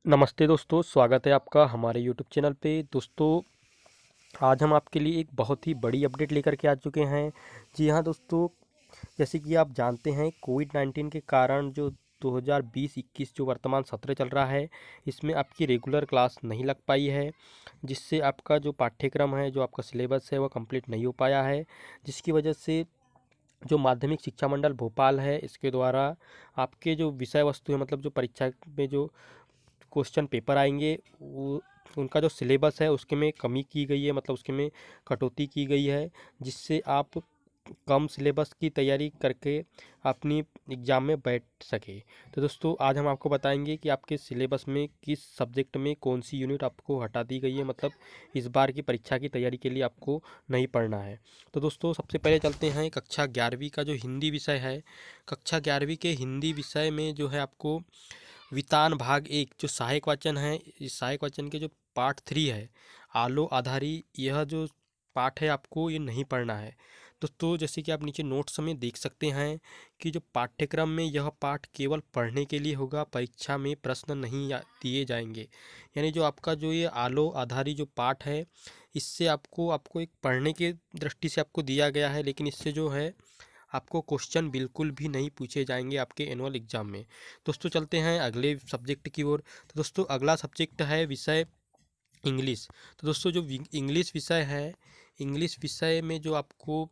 नमस्ते दोस्तों, स्वागत है आपका हमारे यूट्यूब चैनल पे। दोस्तों, आज हम आपके लिए एक बहुत ही बड़ी अपडेट लेकर के आ चुके हैं। जी हाँ दोस्तों, जैसे कि आप जानते हैं कोविड-19 के कारण जो 2020-21 जो वर्तमान सत्र चल रहा है, इसमें आपकी रेगुलर क्लास नहीं लग पाई है, जिससे आपका जो पाठ्यक्रम है, जो आपका सिलेबस है, वह कंप्लीट नहीं हो पाया है। जिसकी वजह से जो माध्यमिक शिक्षा मंडल भोपाल है, इसके द्वारा आपके जो विषय वस्तु है, मतलब जो परीक्षा में जो क्वेश्चन पेपर आएंगे, वो उनका जो सिलेबस है उसके में कमी की गई है, मतलब उसके में कटौती की गई है, जिससे आप कम सिलेबस की तैयारी करके अपनी एग्ज़ाम में बैठ सके। तो दोस्तों, आज हम आपको बताएंगे कि आपके सिलेबस में किस सब्जेक्ट में कौन सी यूनिट आपको हटा दी गई है, मतलब इस बार की परीक्षा की तैयारी के लिए आपको नहीं पढ़ना है। तो दोस्तों, सबसे पहले चलते हैं कक्षा 11वीं का जो हिंदी विषय है। कक्षा 11वीं के हिंदी विषय में जो है आपको वितान भाग एक जो सहायक वाचन है, इस सहायक वाचन के जो पार्ट 3 है, आलो आधारी, यह जो पाठ है आपको ये नहीं पढ़ना है। दोस्तों, जैसे कि आप नीचे नोट्स में देख सकते हैं कि जो पाठ्यक्रम में यह पाठ केवल पढ़ने के लिए होगा, परीक्षा में प्रश्न नहीं दिए जाएंगे। यानी जो आपका जो ये आलो आधारी जो पाठ है, इससे आपको एक पढ़ने के दृष्टि से आपको दिया गया है, लेकिन इससे जो है आपको क्वेश्चन बिल्कुल भी नहीं पूछे जाएंगे आपके एनुअल एग्जाम में। दोस्तों, चलते हैं अगले सब्जेक्ट की ओर। तो दोस्तों, अगला सब्जेक्ट है विषय इंग्लिश। तो दोस्तों, जो इंग्लिश विषय है, इंग्लिश विषय में जो आपको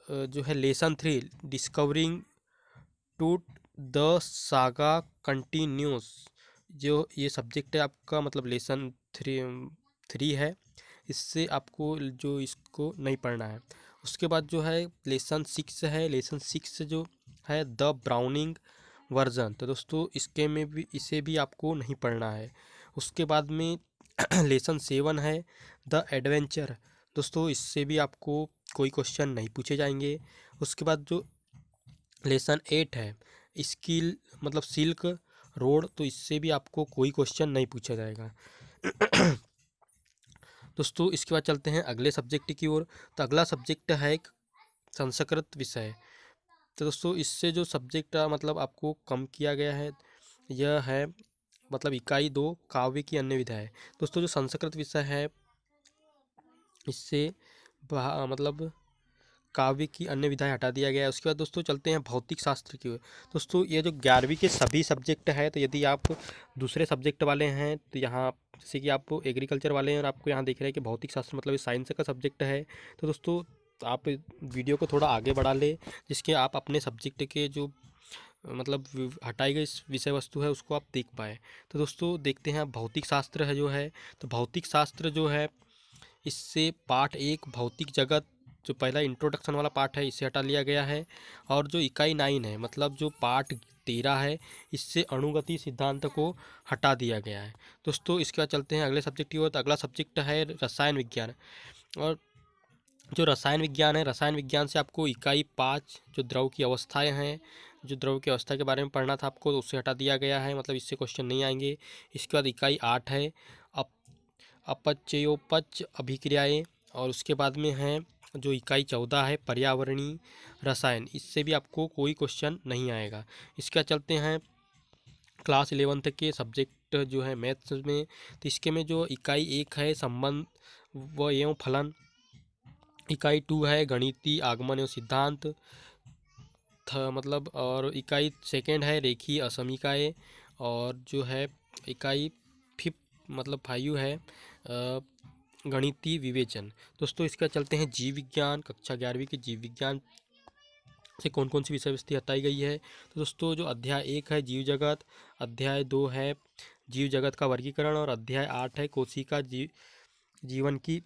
जो है lesson 3 discovering to the saga continues, जो ये सब्जेक्ट है आपका, मतलब लेसन 3 है। इससे आपको जो इसको नहीं पढ़ना है। उसके बाद जो है लेसन 6 है। लेसन 6 जो है द ब्राउनिंग वर्जन, तो दोस्तों इसके में भी इसे भी आपको नहीं पढ़ना है। उसके बाद में लेसन 7 है द एडवेंचर। दोस्तों, इससे भी आपको कोई क्वेश्चन नहीं पूछे जाएंगे। उसके बाद जो लेसन 8 है स्किल, मतलब सिल्क रोड, तो इससे भी आपको कोई क्वेश्चन नहीं पूछा जाएगा। दोस्तों, इसके बाद चलते हैं अगले सब्जेक्ट की ओर। तो अगला सब्जेक्ट है एक संस्कृत विषय। तो दोस्तों, इससे जो सब्जेक्ट मतलब आपको कम किया गया है, यह है मतलब इकाई 2 काव्य की अन्य विधाएं। दोस्तों, जो संस्कृत विषय है, इससे मतलब काव्य की अन्य विधाएं हटा दिया गया है। उसके बाद दोस्तों चलते हैं भौतिक शास्त्र की ओर। दोस्तों, ये जो 11वीं के सभी सब्जेक्ट है, तो यदि आप दूसरे सब्जेक्ट वाले हैं तो यहाँ, जैसे कि आप एग्रीकल्चर वाले हैं और आपको यहाँ दिख रहा है कि भौतिक शास्त्र मतलब ये साइंस का सब्जेक्ट है, तो दोस्तों आप वीडियो को थोड़ा आगे बढ़ा ले, जिसके आप अपने सब्जेक्ट के जो मतलब हटाई गई विषय वस्तु है उसको आप देख पाए। तो दोस्तों, देखते हैं भौतिक शास्त्र है जो है। तो भौतिक शास्त्र जो है, इससे पाठ 1 भौतिक जगत, जो पहला इंट्रोडक्शन वाला पार्ट है, इसे हटा लिया गया है। और जो इकाई 9 है, मतलब जो पार्ट 13 है, इससे अणुगति सिद्धांत को हटा दिया गया है। दोस्तों, इसके बाद चलते हैं अगले सब्जेक्ट की ओर। तो अगला सब्जेक्ट है रसायन विज्ञान। और जो रसायन विज्ञान है, रसायन विज्ञान से आपको इकाई 5 जो द्रव की अवस्थाएं हैं, जो द्रव की अवस्था के बारे में पढ़ना था आपको, तो उससे हटा दिया गया है, मतलब इससे क्वेश्चन नहीं आएंगे। इसके बाद इकाई 8 है अप अपचयोपच अभिक्रियाएं। और उसके बाद में है जो इकाई 14 है पर्यावरणीय रसायन, इससे भी आपको कोई क्वेश्चन नहीं आएगा। इसके बाद चलते हैं क्लास 11th के सब्जेक्ट जो है मैथ्स में। तो इसके में जो इकाई 1 है संबंध व एवं फलन, इकाई 2 है गणितीय आगमन एवं सिद्धांत मतलब, और इकाई 2 है रेखीय असमीकाएँ। और जो है इकाई 5 मतलब 5 है गणितीय विवेचन। दोस्तों, इसका चलते हैं जीव विज्ञान। कक्षा 11वीं के जीव विज्ञान से कौन कौन सी विषय वस्तु हटाई गई है। तो दोस्तों, जो अध्याय 1 है जीव जगत, अध्याय 2 है जीव जगत का वर्गीकरण, और अध्याय 8 है कोशिका जीवन की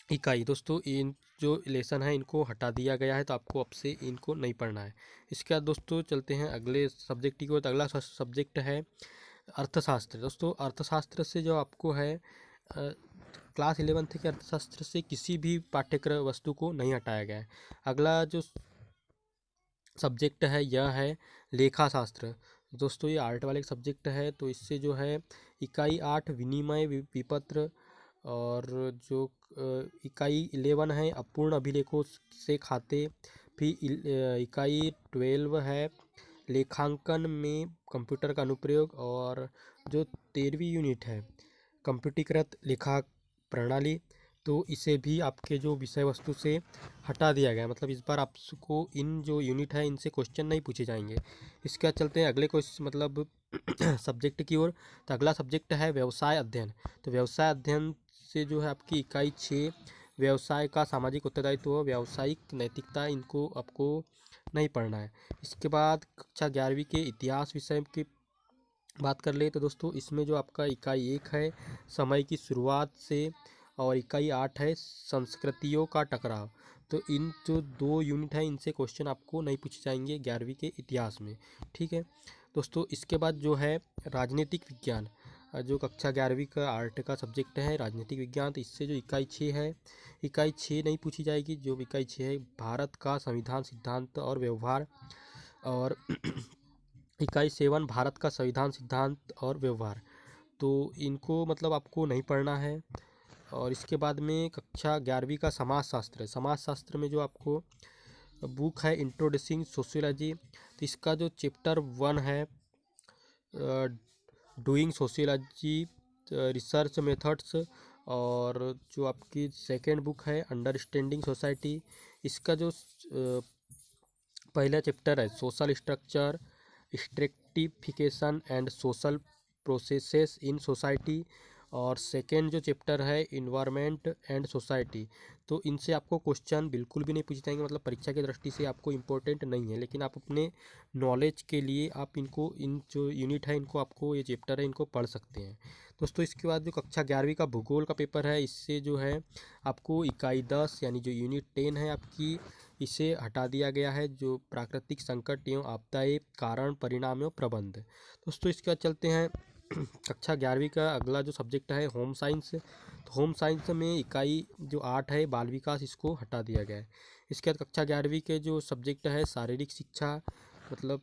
इकाई। दोस्तों, इन जो लेसन है इनको हटा दिया गया है, तो आपको अब से इनको नहीं पढ़ना है। इसके बाद दोस्तों चलते हैं अगले सब्जेक्ट की ओर। तो अगला सब्जेक्ट है अर्थशास्त्र। दोस्तों, अर्थशास्त्र से जो आपको है क्लास 11th के अर्थशास्त्र से किसी भी पाठ्यक्रम वस्तु को नहीं हटाया गया है। अगला जो सब्जेक्ट है यह है लेखा शास्त्र। दोस्तों, ये आर्ट वाले सब्जेक्ट है, तो इससे जो है इकाई 8 विनिमय विपत्र, और जो इकाई 11 है अपूर्ण अभिलेखों से खाते, फिर इकाई 12 है लेखांकन में कंप्यूटर का अनुप्रयोग, और जो 13वीं यूनिट है कंप्यूटरीकृत लेखा प्रणाली, तो इसे भी आपके जो विषय वस्तु से हटा दिया गया है। मतलब इस बार आपको इन जो यूनिट है इनसे क्वेश्चन नहीं पूछे जाएंगे। इसके बाद चलते हैं अगले क्वेश्चन मतलब सब्जेक्ट की ओर। तो अगला सब्जेक्ट है व्यवसाय अध्ययन। तो व्यवसाय अध्ययन से जो है आपकी इकाई 6 व्यवसाय का सामाजिक उत्तरदायित्व, व्यावसायिक नैतिकता, इनको आपको नहीं पढ़ना है। इसके बाद कक्षा 11वीं के इतिहास विषय की बात कर ले तो दोस्तों इसमें जो आपका इकाई 1 है समय की शुरुआत से, और इकाई 8 है संस्कृतियों का टकराव। तो इन जो 2 यूनिट है इनसे क्वेश्चन आपको नहीं पूछे जाएंगे 11वीं के इतिहास में। ठीक है दोस्तों। इसके बाद जो है राजनीतिक विज्ञान, जो कक्षा 11वीं का आर्ट का सब्जेक्ट है राजनीतिक विज्ञान, तो इससे जो इकाई 6 है, इकाई 6 नहीं पूछी जाएगी। जो इकाई 6 है भारत का संविधान सिद्धांत और व्यवहार, और इकाई 7 भारत का संविधान सिद्धांत और व्यवहार, तो इनको मतलब आपको नहीं पढ़ना है। और इसके बाद में कक्षा 11वीं का समाजशास्त्र है। समाजशास्त्र में जो आपको बुक है इंट्रोड्यूसिंग सोशियोलॉजी, तो इसका जो चैप्टर 1 है डूइंग सोशियोलॉजी रिसर्च मेथड्स, और जो आपकी सेकेंड बुक है अंडरस्टैंडिंग सोसाइटी, इसका जो पहला चैप्टर है social structure stratification and social processes in society, और सेकेंड जो चैप्टर है इन्वायरमेंट एंड सोसाइटी। तो इनसे आपको क्वेश्चन बिल्कुल भी नहीं पूछे जाएंगे, मतलब परीक्षा की दृष्टि से आपको इम्पोर्टेंट नहीं है, लेकिन आप अपने नॉलेज के लिए आप इनको, इन जो यूनिट है इनको, आपको ये चैप्टर है इनको पढ़ सकते हैं दोस्तों। इसके बाद जो कक्षा 11वीं का भूगोल का पेपर है, इससे जो है आपको इकाई 10 यानी जो यूनिट 10 है आपकी, इसे हटा दिया गया है, जो प्राकृतिक संकट एवं आपदाएं कारण परिणाम एवं प्रबंध। दोस्तों इसके बाद चलते हैं कक्षा 11वीं का अगला जो सब्जेक्ट है होम साइंस। तो होम साइंस में इकाई जो 8 है बाल विकास, इसको हटा दिया गया है। इसके बाद कक्षा 11वीं के जो सब्जेक्ट है शारीरिक शिक्षा, मतलब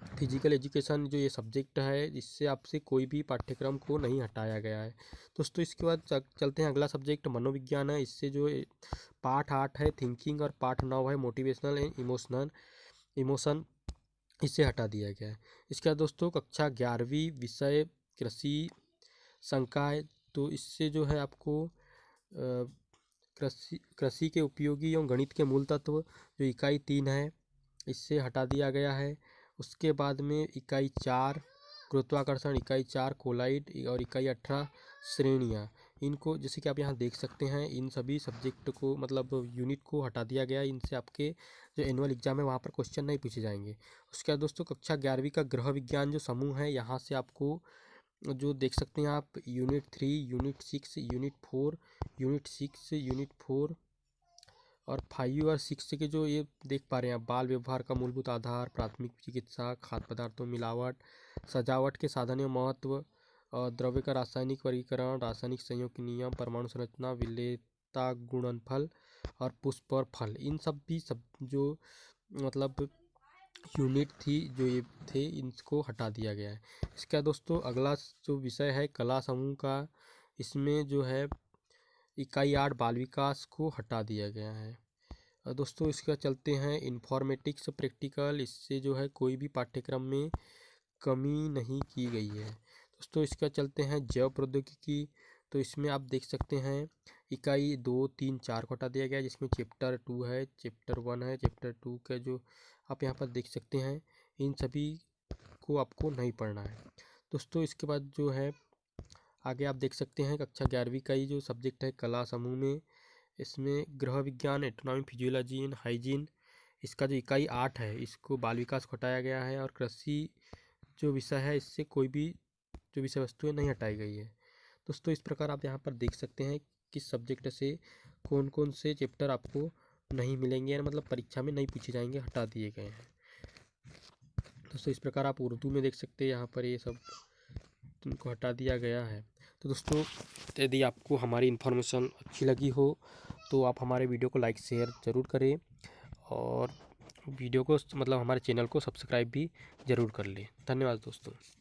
फिजिकल एजुकेशन, जो ये सब्जेक्ट है इससे आपसे कोई भी पाठ्यक्रम को नहीं हटाया गया है दोस्तों। इसके बाद चलते हैं अगला सब्जेक्ट मनोविज्ञान है। इससे जो पाठ 8 है थिंकिंग, और पाठ 9 है मोटिवेशनल एंड इमोशन, इसे हटा दिया गया है। इसके बाद दोस्तों कक्षा 11वीं विषय कृषि संकाय, तो इससे जो है आपको कृषि के उपयोगी एवं गणित के मूल तत्व, जो इकाई 3 है, इससे हटा दिया गया है। उसके बाद में इकाई 4 गुरुत्वाकर्षण, इकाई 4 कोलाइड, और इकाई 18 श्रेणियाँ, इनको जैसे कि आप यहाँ देख सकते हैं इन सभी सब्जेक्ट को मतलब यूनिट को हटा दिया गया। इनसे आपके जो एनुअल एग्जाम है वहाँ पर क्वेश्चन नहीं पूछे जाएंगे। उसके बाद दोस्तों कक्षा 11वीं का गृह विज्ञान जो समूह है, यहाँ से आपको जो देख सकते हैं आप unit 3 unit 6 unit 4 unit 6 unit 4 और 5 और 6 के जो ये देख पा रहे हैं आप, बाल व्यवहार का मूलभूत आधार, प्राथमिक चिकित्सा, खाद्य पदार्थों मिलावट, सजावट के साधन एवं महत्व, और द्रव्य का रासायनिक वर्गीकरण, रासायनिक संयोग के नियम, परमाणु संरचना, विलेयता, गुणनफल और पुष्प और फल, इन सब भी सब जो मतलब यूनिट थी जो ये थे इनको हटा दिया गया है। इसके बाद दोस्तों अगला जो विषय है कला समूह का, इसमें जो है इकाई 8 बाल विकास को हटा दिया गया है। और दोस्तों इसका चलते हैं इन्फॉर्मेटिक्स प्रैक्टिकल, इससे जो है कोई भी पाठ्यक्रम में कमी नहीं की गई है। दोस्तों इसका चलते हैं जैव प्रौद्योगिकी, तो इसमें आप देख सकते हैं इकाई 2 3 4 को हटा दिया गया है, जिसमें चैप्टर 2 है, चैप्टर 1 है, चैप्टर 2 का जो आप यहाँ पर देख सकते हैं इन सभी को आपको नहीं पढ़ना है दोस्तों। इसके बाद जो है आगे आप देख सकते हैं कक्षा 11वीं का ही जो सब्जेक्ट है कला समूह में, इसमें गृह विज्ञान, एटोनॉमी, फिजियोलॉजी एंड हाइजीन, इसका जो इकाई 8 है इसको बाल विकास को हटाया गया है। और कृषि जो विषय है इससे कोई भी जो विषय वस्तुएं नहीं हटाई गई है दोस्तों। इस प्रकार आप यहाँ पर देख सकते हैं किस सब्जेक्ट से कौन कौन से चैप्टर आपको नहीं मिलेंगे, मतलब परीक्षा में नहीं पूछे जाएंगे, हटा दिए गए हैं दोस्तों। इस प्रकार आप उर्दू में देख सकते हैं यहाँ पर ये सब तुमको हटा दिया गया है। तो दोस्तों यदि आपको हमारी इन्फॉर्मेशन अच्छी लगी हो तो आप हमारे वीडियो को लाइक शेयर ज़रूर करें, और वीडियो को मतलब हमारे चैनल को सब्सक्राइब भी ज़रूर कर लें। धन्यवाद दोस्तों।